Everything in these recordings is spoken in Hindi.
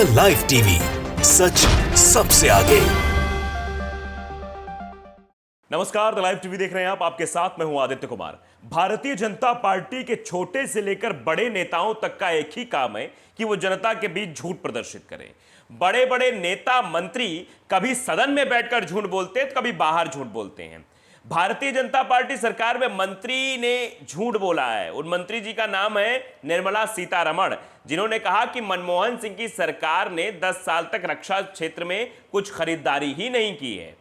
द लाइव टीवी, सच सबसे आगे। नमस्कार, द लाइव टीवी देख रहे हैं आप। आपके साथ मैं हूं आदित्य कुमार। भारतीय जनता पार्टी के छोटे से लेकर बड़े नेताओं तक का एक ही काम है कि वो जनता के बीच झूठ प्रदर्शित करें। बड़े बड़े नेता मंत्री कभी सदन में बैठकर झूठ बोलते हैं तो कभी बाहर झूठ बोलते हैं। भारतीय जनता पार्टी सरकार में मंत्री ने झूठ बोला है। उन मंत्री जी का नाम है निर्मला सीतारमण, जिन्होंने कहा कि मनमोहन सिंह की सरकार ने 10 साल तक रक्षा क्षेत्र में कुछ खरीदारी ही नहीं की है।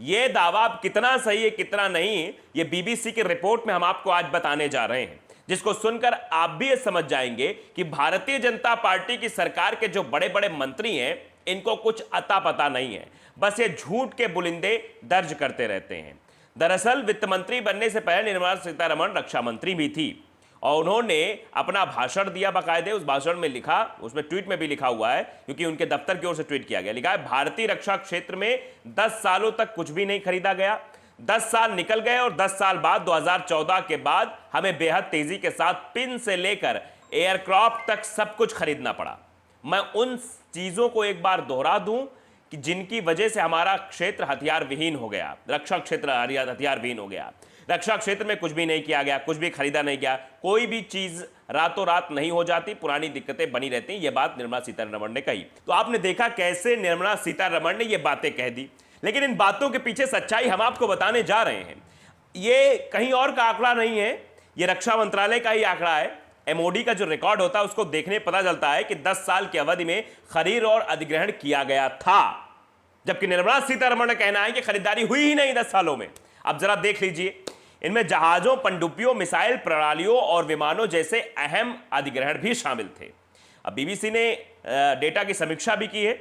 यह दावा कितना सही है कितना नहीं, ये बीबीसी की रिपोर्ट में हम आपको आज बताने जा रहे हैं, जिसको सुनकर आप भी ये समझ जाएंगे कि भारतीय जनता पार्टी की सरकार के जो बड़े बड़े मंत्री हैं, इनको कुछ अता पता नहीं है, बस ये झूठ के बुलिंदे दर्ज करते रहते हैं। दरअसल वित्त मंत्री बनने से पहले निर्मला सीतारमण रक्षा मंत्री भी थी और उन्होंने अपना भाषण दिया बाकायदे। उस भाषण में लिखा, उसमें ट्वीट में भी लिखा हुआ है, क्योंकि उनके दफ्तर की ओर से ट्वीट किया गया, लिखा है भारतीय रक्षा क्षेत्र में 10 सालों तक कुछ भी नहीं खरीदा गया। 10 साल निकल गए और 10 साल बाद 2014 के बाद हमें बेहद तेजी के साथ पिन से लेकर एयरक्राफ्ट तक सब कुछ खरीदना पड़ा। मैं उन चीजों को एक बार दोहरा दूं कि जिनकी वजह से हमारा क्षेत्र हथियार विहीन हो गया, रक्षा क्षेत्र हथियार विहीन हो गया। रक्षा क्षेत्र में कुछ भी नहीं किया गया, कुछ भी खरीदा नहीं गया, कोई भी चीज रातों रात नहीं हो जाती, पुरानी दिक्कतें बनी रहती। यह बात निर्मला सीतारमण ने कही। तो आपने देखा कैसे निर्मला सीतारमण ने यह बातें कह दी, लेकिन इन बातों के पीछे सच्चाई हम आपको बताने जा रहे हैं। ये कहीं और का आंकड़ा नहीं है, ये रक्षा मंत्रालय का ही आंकड़ा है। एमओडी का जो रिकॉर्ड होता है उसको देखने पता चलता है कि 10 साल की अवधि में खरीद और अधिग्रहण किया गया था, जबकि निर्मला सीतारमण का कहना है कि खरीदारी हुई ही नहीं 10 सालों में। अब जरा देख लीजिए, इनमें जहाजों, पनडुब्बियों, मिसाइल प्रणालियों और विमानों जैसे अहम अधिग्रहण भी शामिल थे। अब बीबीसी ने डेटा की समीक्षा भी की है,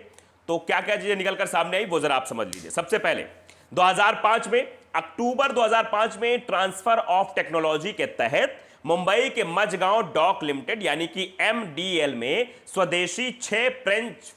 तो क्या क्या चीजें निकलकर सामने आई वो जरा आप समझ लीजिए। सबसे पहले 2005 में, अक्टूबर 2005 में ट्रांसफर ऑफ टेक्नोलॉजी के तहत मुंबई के मझगांव डॉक लिमिटेड यानी कि एमडीएल में स्वदेशी 6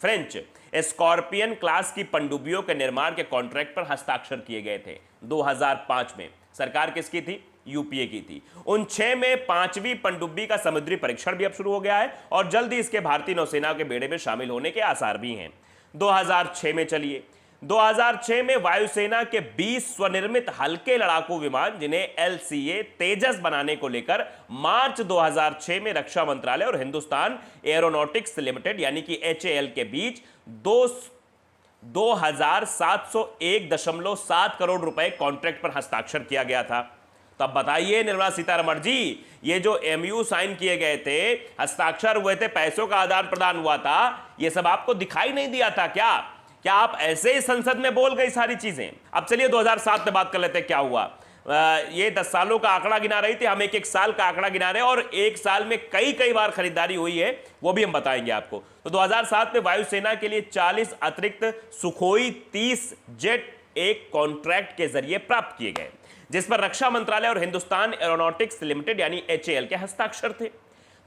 फ्रेंच स्कॉर्पियन क्लास की पनडुब्बियों के निर्माण के कॉन्ट्रैक्ट पर हस्ताक्षर किए गए थे। 2005 में सरकार किसकी थी? यूपीए की थी। उन 6 में 5वीं पनडुब्बी का समुद्री परीक्षण भी अब शुरू हो गया है और जल्द ही इसके भारतीय नौसेना के बेड़े में शामिल होने के आसार भी हैं। 2006 में चलिए, 2006 में वायुसेना के 20 स्वनिर्मित हल्के लड़ाकू विमान, जिन्हें एलसीए तेजस बनाने को लेकर मार्च 2006 में रक्षा मंत्रालय और हिंदुस्तान एरोनॉटिक्स लिमिटेड यानी कि एचएएल के बीच 2701.7 करोड़ रुपए कॉन्ट्रैक्ट पर हस्ताक्षर किया गया था। तब बताइए निर्मला सीतारमण जी, ये जो एमयू साइन किए गए थे, हस्ताक्षर हुए थे, पैसों का आदान प्रदान हुआ था, ये सब आपको दिखाई नहीं दिया था क्या? क्या आप ऐसे ही संसद में बोल गई सारी चीजें? अब चलिए 2007 में बात कर लेते हैं क्या हुआ। ये 10 सालों का आंकड़ा गिना रही थी, हम एक साल का आंकड़ा गिना रहे हैं और एक साल में कई बार खरीदारी हुई है, वो भी हम बताएंगे आपको। तो 2007 में वायुसेना के लिए 40 अतिरिक्त सुखोई 30 जेट एक कॉन्ट्रैक्ट के जरिए प्राप्त किए गए, जिस पर रक्षा मंत्रालय और हिंदुस्तान एरोनॉटिक्स लिमिटेड यानी एचएएल के हस्ताक्षर थे।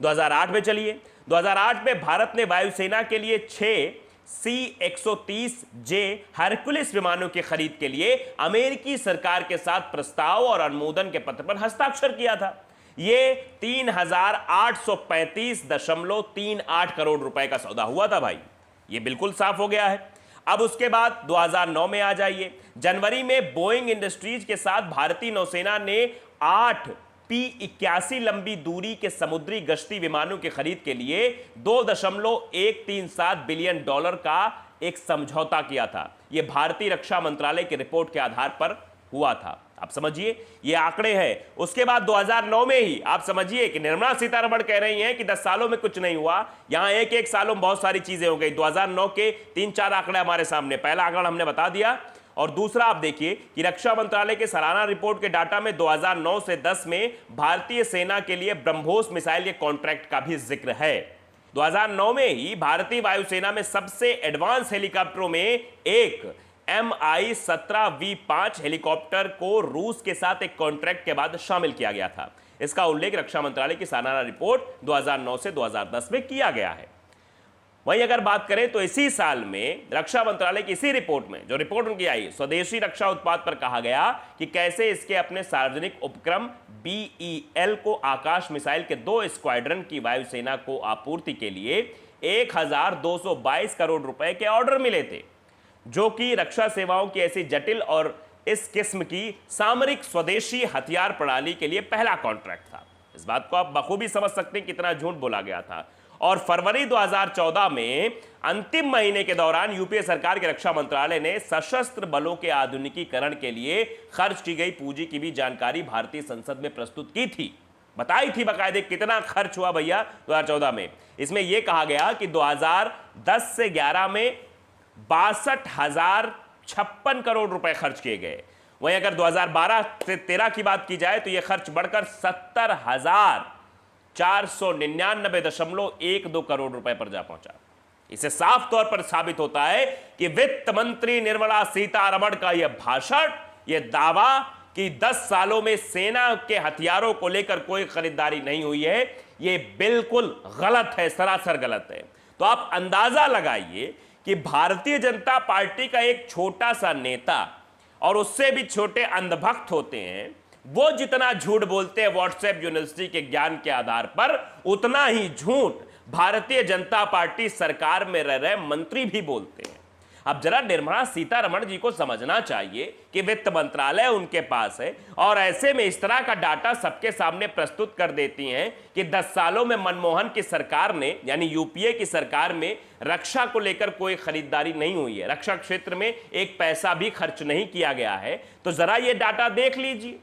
2008 में चलिए, 2008 में भारत ने वायुसेना के लिए 6 C-130J हरकुलिस विमानों की खरीद के लिए अमेरिकी सरकार के साथ प्रस्ताव और अनुमोदन के पत्र पर हस्ताक्षर किया था। यह 3835.38 करोड़ रुपए का सौदा हुआ था भाई। यह बिल्कुल साफ हो गया है। अब उसके बाद 2009 में आ जाइए। जनवरी में बोइंग इंडस्ट्रीज के साथ भारतीय नौसेना ने 8 P-81 लंबी दूरी के समुद्री गश्ती विमानों की खरीद के लिए $2.137 बिलियन का एक समझौता किया था। यह भारतीय रक्षा मंत्रालय की रिपोर्ट के आधार पर हुआ था। आप समझिए, ये आंकड़े हैं। उसके बाद 2009 में ही आप समझिए कि निर्मला सीतारमण कह रही हैं कि 10 सालों में कुछ नहीं हुआ। यहां एक सालों में बहुत सारी चीजें हो गई। 2009 के 3-4 आंकड़े हमारे सामने, पहला आंकड़ा हमने बता दिया और दूसरा आप देखिए कि रक्षा मंत्रालय के सालाना रिपोर्ट के डाटा में 2009 से 10 में भारतीय सेना के लिए ब्रह्मोस मिसाइल के कॉन्ट्रैक्ट का भी जिक्र है। 2009 में ही भारतीय वायुसेना में सबसे एडवांस हेलीकॉप्टरों में एक Mi-17V5 हेलीकॉप्टर को रूस के साथ एक कॉन्ट्रैक्ट के बाद शामिल किया गया था। इसका उल्लेख रक्षा मंत्रालय की सालाना रिपोर्ट 2009 से 2010 में किया गया है। वहीं अगर बात करें तो इसी साल में रक्षा मंत्रालय की इसी रिपोर्ट में, जो रिपोर्ट उनकी आई, स्वदेशी रक्षा उत्पाद पर कहा गया कि कैसे इसके अपने सार्वजनिक उपक्रम BEL को आकाश मिसाइल के 2 स्क्वाड्रन की वायुसेना को आपूर्ति के लिए 1222 करोड़ रुपए के ऑर्डर मिले थे, जो कि रक्षा सेवाओं की ऐसी जटिल और इस किस्म की सामरिक स्वदेशी हथियार प्रणाली के लिए पहला कॉन्ट्रैक्ट था। इस बात को आप बखूबी समझ सकते हैं कितना झूठ बोला गया था। और फरवरी 2014 में अंतिम महीने के दौरान यूपीए सरकार के रक्षा मंत्रालय ने सशस्त्र बलों के आधुनिकीकरण के लिए खर्च की गई पूंजी की भी जानकारी भारतीय संसद में प्रस्तुत की थी, बताई थी बाकायदे कितना खर्च हुआ भैया 2014 में। इसमें यह कहा गया कि 2010 से 11 में 62,056 करोड़ रुपए खर्च किए गए। वहीं अगर 2012 से 13 की बात की जाए तो यह खर्च बढ़कर 70,499.12 करोड़ रुपए पर जा पहुंचा। इसे साफ तौर पर साबित होता है कि वित्त मंत्री निर्मला सीतारमण का यह भाषण, यह दावा कि 10 सालों में सेना के हथियारों को लेकर कोई खरीदारी नहीं हुई है, यह बिल्कुल गलत है, सरासर गलत है। तो आप अंदाजा लगाइए कि भारतीय जनता पार्टी का एक छोटा सा नेता और उससे भी छोटे अंधभक्त होते हैं, वो जितना झूठ बोलते हैं व्हाट्सएप यूनिवर्सिटी के ज्ञान के आधार पर, उतना ही झूठ भारतीय जनता पार्टी सरकार में रह रहे मंत्री भी बोलते हैं। अब जरा निर्मला सीतारमण जी को समझना चाहिए कि वित्त मंत्रालय उनके पास है और ऐसे में इस तरह का डाटा सबके सामने प्रस्तुत कर देती हैं कि 10 सालों में मनमोहन की सरकार ने, यानी यूपीए की सरकार में, रक्षा को लेकर कोई खरीदारी नहीं हुई है, रक्षा क्षेत्र में एक पैसा भी खर्च नहीं किया गया है। तो जरा ये डाटा देख लीजिए,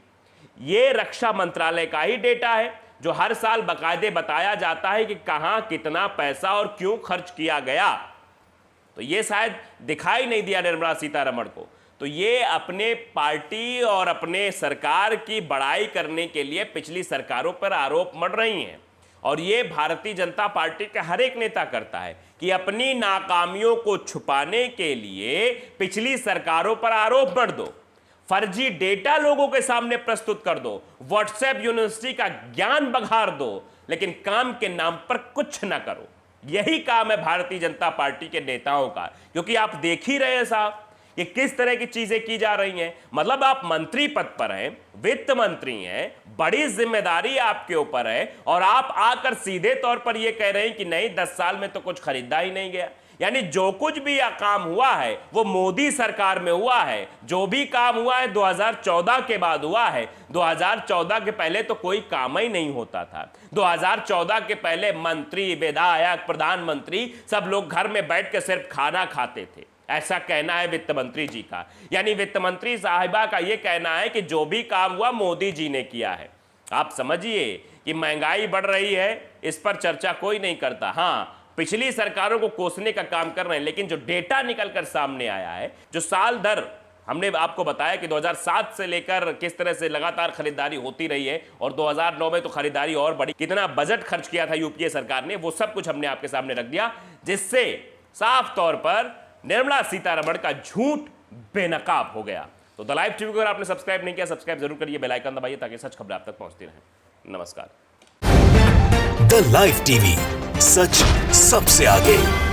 ये रक्षा मंत्रालय का ही डेटा है जो हर साल बाकायदे बताया जाता है कि कहां कितना पैसा और क्यों खर्च किया गया। तो ये शायद दिखाई नहीं दिया निर्मला सीतारमण को। तो ये अपने पार्टी और अपने सरकार की बड़ाई करने के लिए पिछली सरकारों पर आरोप मढ़ रही हैं, और ये भारतीय जनता पार्टी के हर एक नेता करता है कि अपनी नाकामियों को छुपाने के लिए पिछली सरकारों पर आरोप मढ़ दो, फर्जी डेटा लोगों के सामने प्रस्तुत कर दो, व्हाट्सएप यूनिवर्सिटी का ज्ञान बघार दो, लेकिन काम के नाम पर कुछ ना करो। यही काम है भारतीय जनता पार्टी के नेताओं का, क्योंकि आप देख ही रहे हैं साहब कि किस तरह की चीजें की जा रही हैं। मतलब आप मंत्री पद पर हैं, वित्त मंत्री हैं, बड़ी जिम्मेदारी आपके ऊपर है, और आप आकर सीधे तौर पर यह कह रहे हैं कि नहीं 10 साल में तो कुछ खरीदा ही नहीं गया। यानी जो कुछ भी काम हुआ है वो मोदी सरकार में हुआ है, जो भी काम हुआ है 2014 के बाद हुआ है। 2014 के पहले तो कोई काम ही नहीं होता था। 2014 के पहले मंत्री, विधायक, प्रधानमंत्री सब लोग घर में बैठ के सिर्फ खाना खाते थे, ऐसा कहना है वित्त मंत्री जी का। यानी वित्त मंत्री साहिबा का यह कहना है कि जो भी काम हुआ मोदी जी ने किया है। आप समझिए कि महंगाई बढ़ रही है, इस पर चर्चा कोई नहीं करता। हाँ, पिछली सरकारों को कोसने का काम कर रहे हैं, लेकिन जो डेटा निकलकर सामने आया है, जो साल दर हमने आपको बताया कि 2007 से लेकर किस तरह से लगातार खरीदारी होती रही है, और 2009 में तो खरीदारी और बढ़ी, कितना बजट खर्च किया था यूपीए सरकार ने, वो सब कुछ हमने आपके सामने रख दिया, जिससे साफ तौर पर निर्मला सीतारमण का झूठ बेनकाब हो गया। तो द लाइव टीवी को अगर आपने सब्सक्राइब नहीं किया, सब्सक्राइब जरूर करिए, बेल आइकन दबाइए ताकि सच खबरें आप तक पहुंचती रहें। नमस्कार। द लाइव टीवी, सच सबसे आगे।